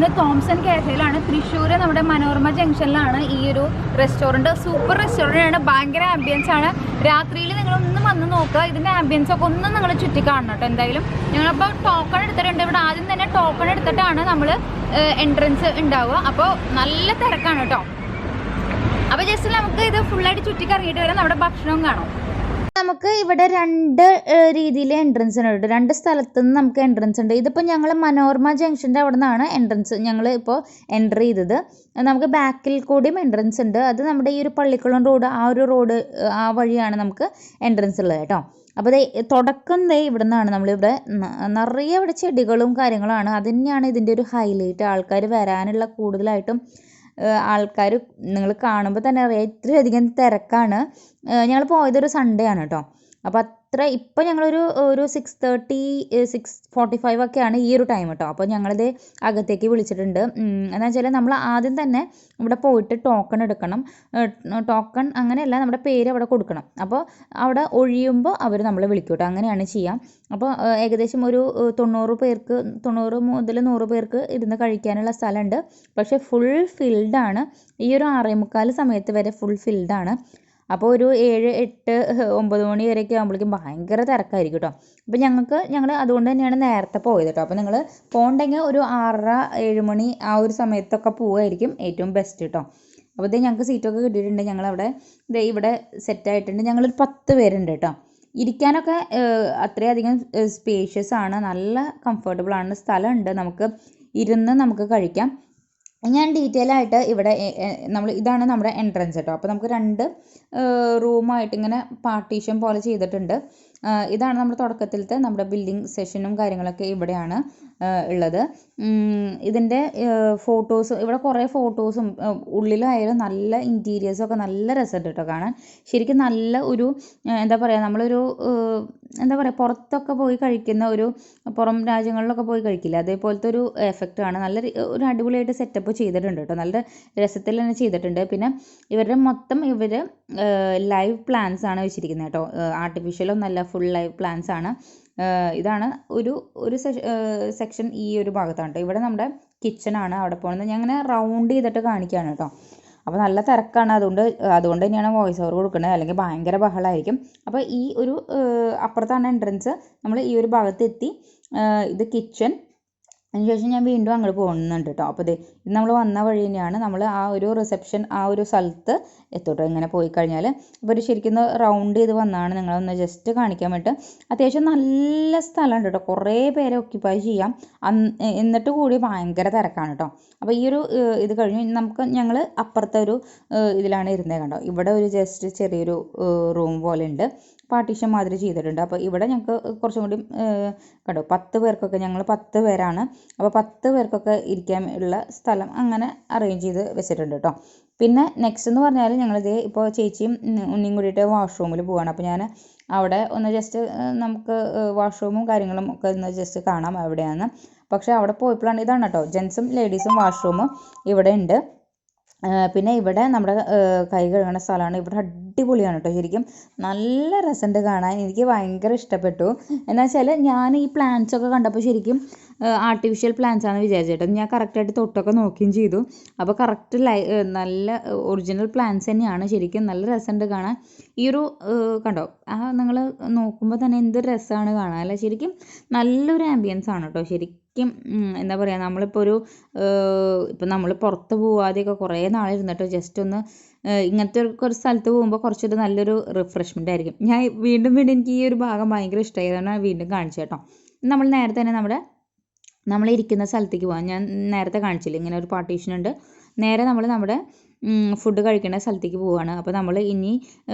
ഇരിക്കുന്നത് തോംസൺ കാസയിലാണ്. തൃശ്ശൂർ നമ്മുടെ മനോരമ ജംഗ്ഷനിലാണ് ഈ ഒരു റെസ്റ്റോറൻറ്റ്. സൂപ്പർ റെസ്റ്റോറൻ്റ് ആണ്, ഭയങ്കര ആംബിയൻസ് ആണ്. രാത്രിയിൽ നിങ്ങളൊന്ന് വന്ന് നോക്കുക, ഇതിൻ്റെ ആംബിയൻസ് ഒക്കെ ഒന്നും നിങ്ങൾ ചുറ്റി കാണണം കേട്ടോ. എന്തായാലും ഞങ്ങളിപ്പോൾ ടോക്കൺ എടുത്തിട്ടുണ്ട്. ഇവിടെ ആദ്യം തന്നെ ടോക്കൺ എടുത്തിട്ടാണ് നമ്മൾ എൻട്രൻസ് ഉണ്ടാവുക. അപ്പോൾ നല്ല തിരക്കാണ് കേട്ടോ. അപ്പോൾ ജസ്റ്റ് നമുക്ക് ഇത് ഫുള്ളായിട്ട് ചുറ്റി കറങ്ങിയിട്ട് വരാം. നമ്മുടെ ഭക്ഷണവും കാണാം. നമുക്ക് ഇവിടെ രണ്ട് രീതിയിൽ എൻട്രൻസ് ഉണ്ട്, രണ്ട് സ്ഥലത്ത് നിന്ന് നമുക്ക് എൻട്രൻസ് ഉണ്ട്. ഇതിപ്പോൾ ഞങ്ങൾ മനോരമ ജംഗ്ഷൻ്റെ അവിടെ നിന്നാണ് എൻട്രൻസ് ഞങ്ങൾ ഇപ്പോൾ എൻ്റർ ചെയ്തത്. നമുക്ക് ബാക്കിൽ കൂടിയും എൻട്രൻസ് ഉണ്ട്. അത് നമ്മുടെ ഈ ഒരു പള്ളിക്കുളം റോഡ്, ആ ഒരു റോഡ്, ആ വഴിയാണ് നമുക്ക് എൻട്രൻസ് ഉള്ളത് കേട്ടോ. അപ്പോൾ തുടക്കം ഇവിടെ നിന്നാണ്. നമ്മളിവിടെ നിറയെ ഇവിടെ ചെടികളും കാര്യങ്ങളാണ്. അത് തന്നെയാണ് ഇതിൻ്റെ ഒരു ഹൈലൈറ്റ്. ആൾക്കാർ വരാനുള്ള കൂടുതലായിട്ടും ആൾക്കാർ നിങ്ങൾ കാണുമ്പോൾ തന്നെ അറിയാം ഇത്രയധികം തിരക്കാണ്. ഞങ്ങൾ പോയതൊരു സൺഡേ ആണ് കേട്ടോ. അപ്പോൾ ഇപ്പോൾ ഞങ്ങളൊരു 6:45 ഒക്കെയാണ് ഈ ഒരു ടൈം കേട്ടോ. അപ്പോൾ ഞങ്ങളിത് അകത്തേക്ക് വിളിച്ചിട്ടുണ്ട്. എന്താ വെച്ചാൽ നമ്മൾ ആദ്യം തന്നെ ഇവിടെ പോയിട്ട് ടോക്കൺ എടുക്കണം. ടോക്കൺ അങ്ങനെയല്ല, നമ്മുടെ പേര് അവിടെ കൊടുക്കണം. അപ്പോൾ അവിടെ ഒഴിയുമ്പോൾ അവർ നമ്മളെ വിളിക്കും കേട്ടോ. അങ്ങനെയാണ് ചെയ്യാം. അപ്പോൾ ഏകദേശം ഒരു 90 മുതൽ 100 പേർക്ക് ഇരുന്ന് കഴിക്കാനുള്ള സ്ഥലമുണ്ട്. പക്ഷേ ഫുൾ ഫിൽഡാണ്. ഈ ഒരു 6:45 സമയത്ത് വരെ ഫുൾ ഫിൽഡാണ്. അപ്പോൾ ഒരു 7, 8, 9 മണി വരെയൊക്കെ ആകുമ്പോഴേക്കും ഭയങ്കര തിരക്കായിരിക്കും കേട്ടോ. അപ്പോൾ ഞങ്ങൾ അതുകൊണ്ട് തന്നെയാണ് നേരത്തെ പോയത് കേട്ടോ. അപ്പോൾ നിങ്ങൾ പോകണ്ടെങ്കിൽ ഒരു 6:30, 7 മണി ആ ഒരു സമയത്തൊക്കെ പോവുമായിരിക്കും ഏറ്റവും ബെസ്റ്റ് കേട്ടോ. അപ്പോൾ ഞങ്ങൾക്ക് സീറ്റൊക്കെ കിട്ടിയിട്ടുണ്ട്. ഞങ്ങളവിടെ ഇവിടെ സെറ്റായിട്ടുണ്ട്. ഞങ്ങളൊരു 10 പേരുണ്ട് കേട്ടോ. ഇരിക്കാനൊക്കെ അത്രയധികം സ്പേഷ്യസ് ആണ്, നല്ല കംഫർട്ടബിൾ ആണ്, സ്ഥലമുണ്ട്, നമുക്ക് ഇരുന്ന് നമുക്ക് കഴിക്കാം. ഞാൻ ഡീറ്റെയിൽ ആയിട്ട് ഇവിടെ ഇതാണ് നമ്മുടെ എൻട്രൻസ് കേട്ടോ. അപ്പോൾ നമുക്ക് 2 റൂമായിട്ട് ഇങ്ങനെ പാർട്ടീഷൻ പോലെ ചെയ്തിട്ടുണ്ട്. ഇതാണ് നമ്മുടെ തുടക്കത്തിലത്തെ നമ്മുടെ ബിൽഡിംഗ് സെഷനും കാര്യങ്ങളൊക്കെ ഇവിടെയാണ് ഉള്ളത്. ഇതിൻ്റെ ഫോട്ടോസ്, ഇവിടെ കുറേ ഫോട്ടോസും ഉള്ളിലായാലും നല്ല ഇൻറ്റീരിയേഴ്സൊക്കെ നല്ല രസമുണ്ട് കേട്ടോ കാണാൻ. ശരിക്കും നല്ല ഒരു എന്താ പറയുക, നമ്മളൊരു എന്താ പറയുക, പുറത്തൊക്കെ പോയി കഴിക്കുന്ന ഒരു, പുറം രാജ്യങ്ങളിലൊക്കെ പോയി കഴിക്കില്ല, അതേപോലത്തെ ഒരു എഫക്റ്റാണ്. നല്ല ഒരു അടിപൊളിയായിട്ട് സെറ്റപ്പ് ചെയ്തിട്ടുണ്ട് കേട്ടോ. നല്ല രസത്തിൽ തന്നെ ചെയ്തിട്ടുണ്ട്. പിന്നെ ഇവരുടെ മൊത്തം ലൈവ് പ്ലാന്റ്സ് ആണ് വെച്ചിരിക്കുന്നത് കേട്ടോ. ആർട്ടിഫിഷ്യലൊന്നല്ല, ഫുൾ ലൈവ് പ്ലാന്റ്സ് ആണ്. ഇതാണ് ഒരു സെക്ഷൻ ഈ ഒരു ഭാഗത്താണ് കേട്ടോ. ഇവിടെ നമ്മുടെ കിച്ചണാണ്. അവിടെ പോകുന്നത് ഞാൻ അങ്ങനെ റൗണ്ട് ചെയ്തിട്ട് കാണിക്കുകയാണ് കേട്ടോ. അപ്പോൾ നല്ല തിരക്കാണ്, അതുകൊണ്ട് തന്നെയാണ് വോയിസ് ഓവർ കൊടുക്കുന്നത്, അല്ലെങ്കിൽ ഭയങ്കര ബഹളമായിരിക്കും. അപ്പോൾ ഈ ഒരു അപ്പുറത്താണ് എൻട്രൻസ്. നമ്മൾ ഈ ഒരു ഭാഗത്തെത്തി. ഇത് കിച്ചൺ. അതിനുശേഷം ഞാൻ വീണ്ടും അങ്ങോട്ട് പോകുന്നുണ്ട് കേട്ടോ. അപ്പോൾ ഇത് നമ്മൾ വന്ന വഴി തന്നെയാണ്. നമ്മൾ ആ ഒരു റിസപ്ഷൻ ആ ഒരു സ്ഥലത്ത് എത്തോട്ടോ. ഇങ്ങനെ പോയി കഴിഞ്ഞാൽ അപ്പോൾ ഒരു ശരിക്കും റൗണ്ട് ചെയ്ത് വന്നാണ് നിങ്ങളൊന്ന് ജസ്റ്റ് കാണിക്കാൻ വേണ്ടിയിട്ട്. അത്യാവശ്യം നല്ല സ്ഥലമുണ്ട് കേട്ടോ, കുറേ പേരെ ഒക്യുപ്പൈ ചെയ്യാം. എന്നിട്ട് കൂടി ഭയങ്കര തിരക്കാണ് കേട്ടോ. അപ്പോൾ ഈ ഒരു ഇത് കഴിഞ്ഞു ഞങ്ങൾ അപ്പുറത്തെ ഒരു ഇതിലാണ് ഇരുന്നത് കണ്ടോ. ഇവിടെ ഒരു ജസ്റ്റ് ചെറിയൊരു റൂം പോലെ ഉണ്ട്, പാർട്ടീഷൻ മാതിരി ചെയ്തിട്ടുണ്ട്. അപ്പോൾ ഇവിടെ ഞങ്ങൾക്ക് കുറച്ചും കൂടി കണ്ടോ 10 പേർക്കൊക്കെ, ഞങ്ങൾ 10 പേരാണ്. അപ്പോൾ 10 പേർക്കൊക്കെ ഇരിക്കാൻ ഉള്ള സ്ഥലം അങ്ങനെ അറേഞ്ച് ചെയ്ത് വെച്ചിട്ടുണ്ട് കേട്ടോ. പിന്നെ നെക്സ്റ്റ് എന്ന് പറഞ്ഞാൽ ഞങ്ങളിത് ഇപ്പോൾ ചേച്ചിയും ഉണ്ണിയും കൂടിയിട്ട് വാഷ്റൂമിൽ പോവുകയാണ്. അപ്പോൾ ഞാൻ അവിടെ ഒന്ന് ജസ്റ്റ് നമുക്ക് വാഷ്റൂമും കാര്യങ്ങളും ഒക്കെ ഒന്ന് ജസ്റ്റ് കാണാം എവിടെയാണ്. പക്ഷേ അവിടെ പോയപ്പോഴാണ് ഇതാണ് കേട്ടോ, ജെൻസും ലേഡീസും വാഷ്റൂമും ഇവിടെ ഉണ്ട്. പിന്നെ ഇവിടെ നമ്മുടെ കൈ കഴുകുന്ന സ്ഥലമാണ്. ഇവിടെ അടിപൊളിയാണ് കേട്ടോ. ശരിക്കും നല്ല രസമുണ്ട് കാണാൻ. എനിക്ക് ഭയങ്കര ഇഷ്ടപ്പെട്ടു. എന്താ വെച്ചാൽ ഞാൻ ഈ പ്ലാന്റ്സ് ഒക്കെ കണ്ടപ്പോൾ ശരിക്കും ആർട്ടിഫിഷ്യൽ പ്ലാന്റ്സ് ആണെന്ന് വിചാരിച്ചേട്ടോ. ഞാൻ കറക്റ്റായിട്ട് തൊട്ടൊക്കെ നോക്കുകയും ചെയ്തു. അപ്പോൾ കറക്റ്റ് നല്ല ഒറിജിനൽ പ്ലാന്റ്സ് തന്നെയാണ്. ശരിക്കും നല്ല രസമുണ്ട് കാണാൻ. ഈ ഒരു കണ്ടോ, നിങ്ങൾ നോക്കുമ്പോൾ തന്നെ എന്തൊരു രസമാണ് കാണാൻ അല്ലേ. ശരിക്കും നല്ലൊരു ആംബിയൻസ് ആണ് കേട്ടോ. ശരിക്കും എന്താ പറയുക, നമ്മളിപ്പോൾ ഇപ്പം നമ്മൾ പുറത്ത് പോവാതെയൊക്കെ കുറേ നാളിരുന്നിട്ടോ ജസ്റ്റ് ഒന്ന് ഇങ്ങനത്തെ ഒരു സ്ഥലത്ത് പോകുമ്പോൾ കുറച്ചൊരു നല്ലൊരു റിഫ്രഷ്മെൻ്റ് ആയിരിക്കും. ഞാൻ വീണ്ടും എനിക്ക് ഈ ഒരു ഭാഗം ഭയങ്കര ഇഷ്ടമായി, അതാണ് വീണ്ടും കാണിച്ചു കേട്ടോ. നമ്മൾ നേരത്തെ തന്നെ നമ്മളിരിക്കുന്ന സ്ഥലത്തേക്ക് പോകാം. ഞാൻ നേരത്തെ കാണിച്ചില്ല, ഇങ്ങനെ ഒരു പാർട്ടീഷൻ ഉണ്ട്. നേരെ നമ്മുടെ ഫുഡ് കഴിക്കേണ്ട സ്ഥലത്തേക്ക് പോവുകയാണ്. അപ്പോൾ നമ്മൾ ഇനി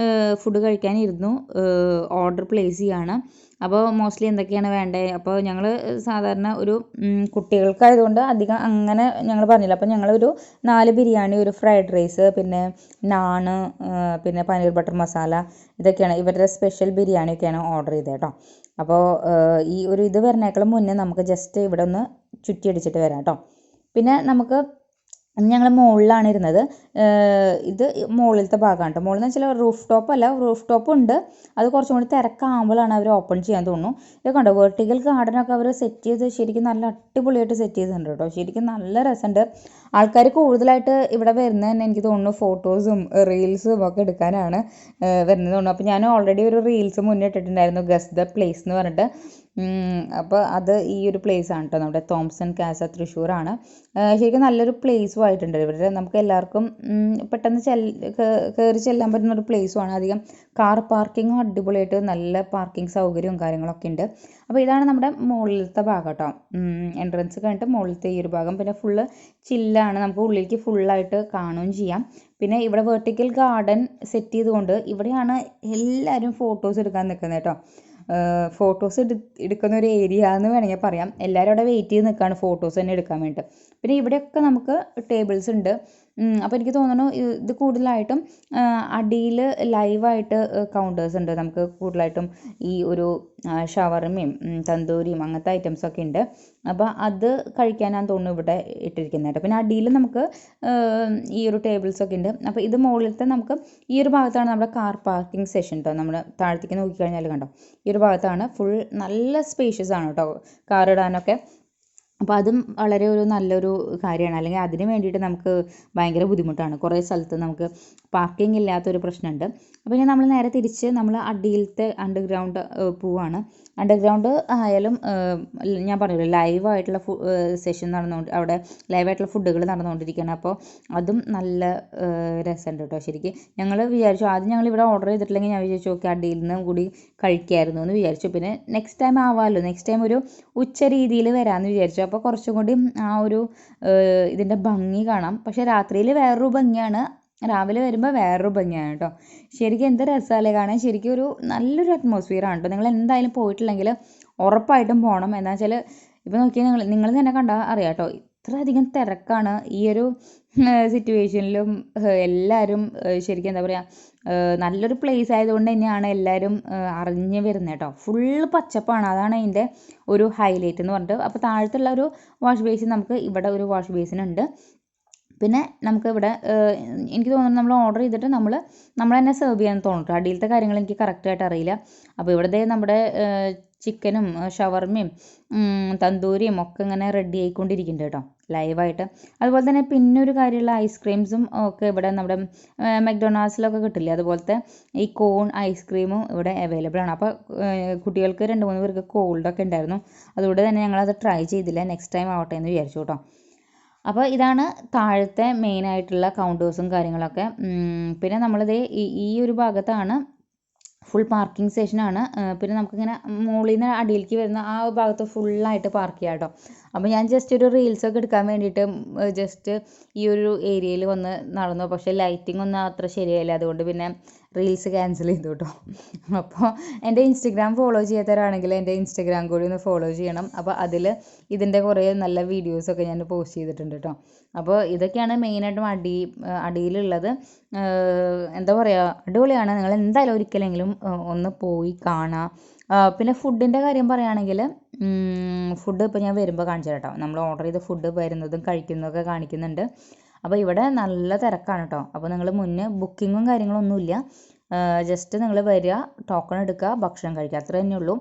ഫുഡ് കഴിക്കാനിരുന്നു, ഓർഡർ പ്ലേസ് ചെയ്യുകയാണ്. അപ്പോൾ മോസ്റ്റ്ലി എന്തൊക്കെയാണ് വേണ്ടത്, അപ്പോൾ ഞങ്ങൾ സാധാരണ ഒരു കുട്ടികൾക്കായതുകൊണ്ട് അധികം അങ്ങനെ ഞങ്ങൾ പറഞ്ഞില്ല. അപ്പോൾ ഞങ്ങളൊരു 4 ബിരിയാണി, ഒരു ഫ്രൈഡ് റൈസ്, പിന്നെ നാണ്, പിന്നെ പനീർ ബട്ടർ മസാല, ഇതൊക്കെയാണ് ഇവരുടെ സ്പെഷ്യൽ ബിരിയാണിയൊക്കെയാണ് ഓർഡർ ചെയ്തത് കേട്ടോ. അപ്പോൾ ഈ ഒരു ഇത് വരുന്നേക്കാളും മുന്നേ നമുക്ക് ജസ്റ്റ് ഇവിടെ ഒന്ന് ചുറ്റി അടിച്ചിട്ട് വരാം കേട്ടോ. പിന്നെ നമുക്ക് അന്ന് ഞങ്ങൾ മുകളിലാണ് ഇരുന്നത്. ഇത് മുകളിലത്തെ ഭാഗമാണ് കേട്ടോ. മുകളിൽ എന്ന് വെച്ചാൽ റൂഫ് ടോപ്പ് അല്ല, റൂഫ് ടോപ്പ് ഉണ്ട്. അത് കുറച്ചും കൂടി തിരക്കാകുമ്പോഴാണ് അവർ ഓപ്പൺ ചെയ്യാൻ തോന്നുന്നു. ഇത് കണ്ടോ, വെർട്ടിക്കൽ ഗാർഡനൊക്കെ അവർ സെറ്റ് ചെയ്ത് ശരിക്കും നല്ല അടിപൊളിയായിട്ട് സെറ്റ് ചെയ്തിട്ടുണ്ട് കേട്ടോ. ശരിക്കും നല്ല രസമുണ്ട്. ആൾക്കാർ കൂടുതലായിട്ട് ഇവിടെ വരുന്നത് തന്നെ എനിക്ക് തോന്നുന്നു ഫോട്ടോസും റീൽസും ഒക്കെ എടുക്കാനാണ് വരുന്നത് തോന്നുന്നു. അപ്പോൾ ഞാൻ ഓൾറെഡി ഒരു റീൽസ് മുന്നേ ഇട്ടിട്ടുണ്ടായിരുന്നു, ഗസ് ദ പ്ലേസ് എന്ന് പറഞ്ഞിട്ട്. അപ്പോൾ അത് ഈ ഒരു പ്ലേസ് ആണ് കേട്ടോ, നമ്മുടെ തോംസൺ കാസ തൃശ്ശൂരാണ്. ശരിക്കും നല്ലൊരു പ്ലേസും ആയിട്ടുണ്ട് ഇവിടെ. നമുക്ക് എല്ലാവർക്കും പെട്ടെന്ന് കയറി ചെല്ലാൻ പറ്റുന്ന ഒരു പ്ലേസുമാണ്. അധികം കാർ പാർക്കിങ്ങും അടിപൊളിയായിട്ട് നല്ല പാർക്കിംഗ് സൗകര്യവും കാര്യങ്ങളൊക്കെ ഉണ്ട്. അപ്പോൾ ഇതാണ് നമ്മുടെ മുകളിലത്തെ ഭാഗം കേട്ടോ. എൻട്രൻസ് കഴിഞ്ഞിട്ട് മുകളിലത്തെ ഈ ഒരു ഭാഗം. പിന്നെ ഫുള്ള് ചില്ലാണ്, നമുക്ക് ഉള്ളിലേക്ക് ഫുള്ളായിട്ട് കാണുകയും ചെയ്യാം. പിന്നെ ഇവിടെ വെർട്ടിക്കൽ ഗാർഡൻ സെറ്റ് ചെയ്തുകൊണ്ട് ഇവിടെയാണ് എല്ലാവരും ഫോട്ടോസ് എടുക്കാൻ നിൽക്കുന്നത് കേട്ടോ. ഫോട്ടോസ് എടുക്കുന്ന ഒരു ഏരിയ എന്ന് വേണമെങ്കിൽ പറയാം. എല്ലാവരും അവിടെ വെയിറ്റ് ചെയ്ത് നിൽക്കുകയാണ് ഫോട്ടോസ് തന്നെ എടുക്കാൻ വേണ്ടിയിട്ട്. പിന്നെ ഇവിടെയൊക്കെ നമുക്ക് ടേബിൾസ് ഉണ്ട്. അപ്പോൾ എനിക്ക് തോന്നുന്നു ഇത് കൂടുതലായിട്ടും അടിയിൽ ലൈവായിട്ട് കൗണ്ടേഴ്സ് ഉണ്ട്. നമുക്ക് കൂടുതലായിട്ടും ഈ ഒരു ഷവർമയും തന്തൂരിയും അങ്ങനത്തെ ഐറ്റംസൊക്കെ ഉണ്ട്. അപ്പോൾ അത് കഴിക്കാനാണ് തോന്നുന്നു ഇവിടെ ഇട്ടിരിക്കുന്നത് കേട്ടോ. പിന്നെ അടിയിൽ നമുക്ക് ഈ ഒരു ടേബിൾസൊക്കെ ഉണ്ട്. അപ്പോൾ ഇത് മുകളിലത്തെ നമുക്ക് ഈ ഒരു ഭാഗത്താണ് നമ്മുടെ കാർ പാർക്കിംഗ് സെഷൻ കേട്ടോ. നമ്മൾ താഴത്തേക്ക് നോക്കിക്കഴിഞ്ഞാൽ കണ്ടോ, ഈ ഒരു ഭാഗത്താണ് ഫുൾ നല്ല സ്പേഷ്യസ് ആണ് കേട്ടോ കാർ ഇടാനൊക്കെ. അപ്പോൾ അതും വളരെ ഒരു നല്ലൊരു കാര്യമാണ്. അല്ലെങ്കിൽ അതിന് വേണ്ടിയിട്ട് നമുക്ക് ഭയങ്കര ബുദ്ധിമുട്ടാണ്. കുറേ സ്ഥലത്ത് നമുക്ക് പാർക്കിംഗ് ഇല്ലാത്തൊരു പ്രശ്നമുണ്ട്. അപ്പോൾ ഇനി നമ്മൾ നേരെ തിരിച്ച് നമ്മൾ അടിയിലത്തെ അണ്ടർഗ്രൗണ്ട് പോവാണ്. അണ്ടർഗ്രൗണ്ട് ആയാലും ഞാൻ പറഞ്ഞല്ലോ ലൈവായിട്ടുള്ള സെഷൻ നടന്നുകൊണ്ട് അവിടെ ലൈവായിട്ടുള്ള ഫുഡുകൾ നടന്നുകൊണ്ടിരിക്കുകയാണ്. അപ്പോൾ അതും നല്ല രസമുണ്ട് കേട്ടോ. ശരിക്കും ഞങ്ങൾ വിചാരിച്ചു, ആദ്യം ഞങ്ങൾ ഇവിടെ ഓർഡർ ചെയ്തിട്ടില്ലെങ്കിൽ ഞാൻ വിചാരിച്ചു ഓക്കെ അടിയിൽ നിന്ന് കൂടി കഴിക്കായിരുന്നു എന്ന് വിചാരിച്ചു. പിന്നെ നെക്സ്റ്റ് ടൈം ആവാമല്ലോ, നെക്സ്റ്റ് ടൈം ഒരു ഉച്ച രീതിയിൽ വരാമെന്ന് വിചാരിച്ചു. അപ്പോൾ കുറച്ചും കൂടി ആ ഒരു ഇതിൻ്റെ ഭംഗി കാണാം. പക്ഷേ രാത്രിയിൽ വേറൊരു ഭംഗിയാണ്, രാവിലെ വരുമ്പോൾ വേറൊരു ഭംഗിയാണ് കേട്ടോ. ശരിക്കും എന്ത് രസമല്ലേ കാണാൻ. ശരിക്കും ഒരു നല്ലൊരു അറ്റ്മോസ്ഫിയറാണ് കേട്ടോ. നിങ്ങൾ എന്തായാലും പോയിട്ടില്ലെങ്കിൽ ഉറപ്പായിട്ടും പോകണം. എന്താ വെച്ചാൽ ഇപ്പോൾ നോക്കിയാൽ നിങ്ങൾ തന്നെ കണ്ടാൽ അറിയാം കേട്ടോ, ഇത്രയധികം തിരക്കാണ് ഈ ഒരു സിറ്റുവേഷനിലും. എല്ലാവരും ശരിക്കും എന്താ പറയുക, നല്ലൊരു പ്ലേസ് ആയതുകൊണ്ട് തന്നെയാണ് എല്ലാവരും അറിഞ്ഞ് വരുന്നത് കേട്ടോ. ഫുള്ള് പച്ചപ്പാണ്, അതാണ് അതിൻ്റെ ഒരു ഹൈലൈറ്റ് എന്ന് പറഞ്ഞിട്ട്. അപ്പോൾ താഴത്തുള്ള ഒരു വാഷ് ബേസിൻ, നമുക്ക് ഇവിടെ ഒരു വാഷ് ബേസിൻ ഉണ്ട്. പിന്നെ നമുക്ക് ഇവിടെ എനിക്ക് തോന്നുന്നു നമ്മൾ ഓർഡർ ചെയ്തിട്ട് നമ്മൾ തന്നെ സെർവ് ചെയ്യാൻ തോന്നുന്നു. അടിയിലത്തെ കാര്യങ്ങൾ എനിക്ക് കറക്റ്റായിട്ട് അറിയില്ല. അപ്പോൾ ഇവിടുത്തെ നമ്മുടെ ചിക്കനും ഷവർമയും തന്തൂരിയും ഒക്കെ ഇങ്ങനെ റെഡി ആയിക്കൊണ്ടിരിക്കുന്നുണ്ട് കേട്ടോ ലൈവായിട്ട്. അതുപോലെ തന്നെ പിന്നെ ഒരു കാര്യമുള്ള ഐസ്ക്രീംസും ഒക്കെ ഇവിടെ നമ്മുടെ മെക്ഡൊണാൾഡ്സിലൊക്കെ കിട്ടില്ലേ, അതുപോലത്തെ ഈ കോൺ ഐസ്ക്രീമും ഇവിടെ അവൈലബിൾ ആണ്. അപ്പോൾ കുട്ടികൾക്ക് 2-3 പേർക്ക് കോൾഡൊക്കെ ഉണ്ടായിരുന്നു. അതുകൊണ്ട് തന്നെ ഞങ്ങളത് ട്രൈ ചെയ്തില്ല, നെക്സ്റ്റ് ടൈം ആവട്ടെ എന്ന് വിചാരിച്ചു കേട്ടോ. അപ്പോൾ ഇതാണ് താഴത്തെ മെയിനായിട്ടുള്ള കൗണ്ടേഴ്സും കാര്യങ്ങളൊക്കെ. പിന്നെ നമ്മളിത് ഈ ഒരു ഭാഗത്താണ് ഫുൾ പാർക്കിംഗ് സ്റ്റേഷനാണ്. പിന്നെ നമുക്കിങ്ങനെ മുകളിൽ നിന്ന് അടിയിലേക്ക് വരുന്ന ആ ഭാഗത്ത് ഫുള്ളായിട്ട് പാർക്ക് ചെയ്യാം കേട്ടോ. അപ്പോൾ ഞാൻ ജസ്റ്റ് ഒരു റീൽസൊക്കെ എടുക്കാൻ വേണ്ടിയിട്ട് ജസ്റ്റ് ഈ ഒരു ഏരിയയിൽ വന്ന് നടന്നു. പക്ഷേ ലൈറ്റിംഗ് ഒന്നും അത്ര ശരിയായില്ല, അതുകൊണ്ട് പിന്നെ റീൽസ് ക്യാൻസൽ ചെയ്തു കേട്ടോ. അപ്പോൾ എൻ്റെ ഇൻസ്റ്റഗ്രാം ഫോളോ ചെയ്യാത്തവരാണെങ്കിൽ എൻ്റെ ഇൻസ്റ്റഗ്രാം കൂടി ഒന്ന് ഫോളോ ചെയ്യണം. അപ്പോൾ അതിൽ ഇതിൻ്റെ കുറേ നല്ല വീഡിയോസൊക്കെ ഞാൻ പോസ്റ്റ് ചെയ്തിട്ടുണ്ട് കേട്ടോ. അപ്പോൾ ഇതൊക്കെയാണ് മെയിനായിട്ടും അടിയിലുള്ളത്. എന്താ പറയുക, അടിപൊളിയാണ്. നിങ്ങൾ എന്തായാലും ഒരിക്കലെങ്കിലും ഒന്ന് പോയി കാണാം. പിന്നെ ഫുഡിൻ്റെ കാര്യം പറയുകയാണെങ്കിൽ ഫുഡ് ഇപ്പോൾ ഞാൻ വരുമ്പോൾ കാണിച്ചു കേട്ടോ. നമ്മൾ ഓർഡർ ചെയ്ത ഫുഡ് വരുന്നതും കഴിക്കുന്നതൊക്കെ കാണിക്കുന്നുണ്ട്. അപ്പോൾ ഇവിടെ നല്ല തിരക്കാണ് കേട്ടോ. അപ്പോൾ നിങ്ങൾ മുന്നേ ബുക്കിങ്ങും കാര്യങ്ങളൊന്നുമില്ല, ജസ്റ്റ് നിങ്ങൾ വരിക, ടോക്കൺ എടുക്കുക, ഭക്ഷണം കഴിക്കുക, അത്ര തന്നെ ഉള്ളൂ.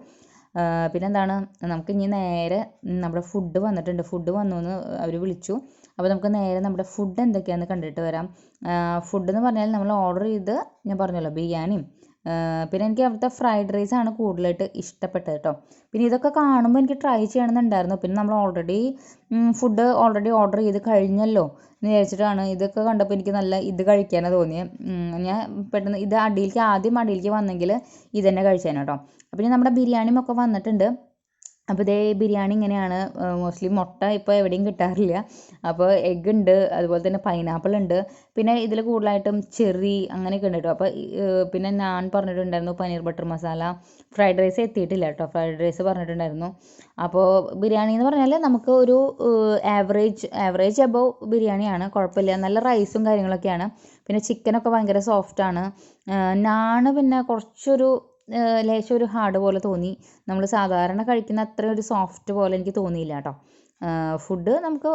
പിന്നെന്താണ്, നമുക്ക് ഇനി നേരെ നമ്മുടെ ഫുഡ് വന്നിട്ടുണ്ട്. ഫുഡ് വന്നു എന്ന് അവർ വിളിച്ചു. അപ്പോൾ നമുക്ക് നേരെ നമ്മുടെ ഫുഡ് എന്തൊക്കെയാണെന്ന് കണ്ടിട്ട് വരാം. ഫുഡ് എന്ന് പറഞ്ഞാൽ നമ്മൾ ഓർഡർ ചെയ്ത് ഞാൻ പറഞ്ഞല്ലോ ബിരിയാണിയും പിന്നെ എനിക്ക് അവിടുത്തെ ഫ്രൈഡ് റൈസാണ് കൂടുതലായിട്ട് ഇഷ്ടപ്പെട്ടത് കേട്ടോ. പിന്നെ ഇതൊക്കെ കാണുമ്പോൾ എനിക്ക് ട്രൈ ചെയ്യണമെന്നുണ്ടായിരുന്നു. പിന്നെ നമ്മൾ ഫുഡ് ഓൾറെഡി ഓർഡർ ചെയ്ത് കഴിഞ്ഞല്ലോ എന്ന് വിചാരിച്ചിട്ടാണ്. ഇതൊക്കെ കണ്ടപ്പോൾ എനിക്ക് നല്ല ഇത് കഴിക്കാനാണ് തോന്നിയത്. ഞാൻ പെട്ടെന്ന് ഇത് ആദ്യം അടിയിലേക്ക് വന്നെങ്കിൽ ഇതന്നെ കഴിച്ചേനെ കേട്ടോ. പിന്നെ നമ്മുടെ ബിരിയാണിയും ഒക്കെ വന്നിട്ടുണ്ട്. അപ്പോൾ ഇതേ ബിരിയാണി ഇങ്ങനെയാണ്. മോസ്റ്റ്ലി മുട്ട ഇപ്പോൾ എവിടെയും കിട്ടാറില്ല. അപ്പോൾ എഗ്ഗ് ഉണ്ട്, അതുപോലെ തന്നെ പൈനാപ്പിൾ ഉണ്ട്. പിന്നെ ഇതിൽ കൂടുതലായിട്ടും ചെറി അങ്ങനെയൊക്കെ ഉണ്ട് കേട്ടോ. അപ്പോൾ പിന്നെ ഞാൻ പറഞ്ഞിട്ടുണ്ടായിരുന്നു paneer butter masala. Fried rice എത്തിയിട്ടില്ല കേട്ടോ, ഫ്രൈഡ് റൈസ് പറഞ്ഞിട്ടുണ്ടായിരുന്നു. അപ്പോൾ ബിരിയാണി എന്ന് പറഞ്ഞാൽ നമുക്ക് ഒരു ആവറേജ് അബവ് ബിരിയാണിയാണ്, കുഴപ്പമില്ല. നല്ല റൈസും കാര്യങ്ങളൊക്കെയാണ്. പിന്നെ ചിക്കനൊക്കെ ഭയങ്കര സോഫ്റ്റാണ്. നാണ് പിന്നെ കുറച്ചൊരു ലേശം ഒരു ഹാർഡ് പോലെ തോന്നി. നമ്മൾ സാധാരണ കഴിക്കുന്ന അത്ര ഒരു സോഫ്റ്റ് പോലെ എനിക്ക് തോന്നിയില്ല കേട്ടോ. ഫുഡ് നമുക്ക്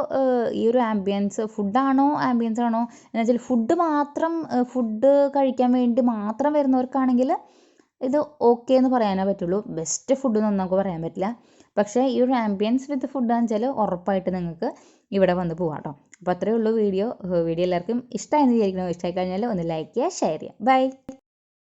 ഈ ഒരു ആംബിയൻസ് ഫുഡാണോ ആംബിയൻസ് ആണോ എന്ന് വെച്ചാൽ ഫുഡ് കഴിക്കാൻ വേണ്ടി മാത്രം വരുന്നവർക്കാണെങ്കിൽ ഇത് ഓക്കെ എന്ന് പറയാനേ പറ്റുള്ളൂ. ബെസ്റ്റ് ഫുഡ് എന്നൊന്നും നമുക്ക് പറയാൻ പറ്റില്ല. പക്ഷേ ഈ ഒരു ആംബിയൻസ് വിത്ത് ഫുഡാണെന്ന് വെച്ചാൽ ഉറപ്പായിട്ട് നിങ്ങൾക്ക് ഇവിടെ വന്ന് പോകാം കേട്ടോ. അപ്പോൾ അത്രയേ ഉള്ളൂ വീഡിയോ എല്ലാവർക്കും ഇഷ്ടമായെന്ന് വിചാരിക്കണം. ഇഷ്ടമായി കഴിഞ്ഞാൽ ഒന്ന് ലൈക്ക് ചെയ്യുക, ഷെയർ ചെയ്യുക. ബൈ.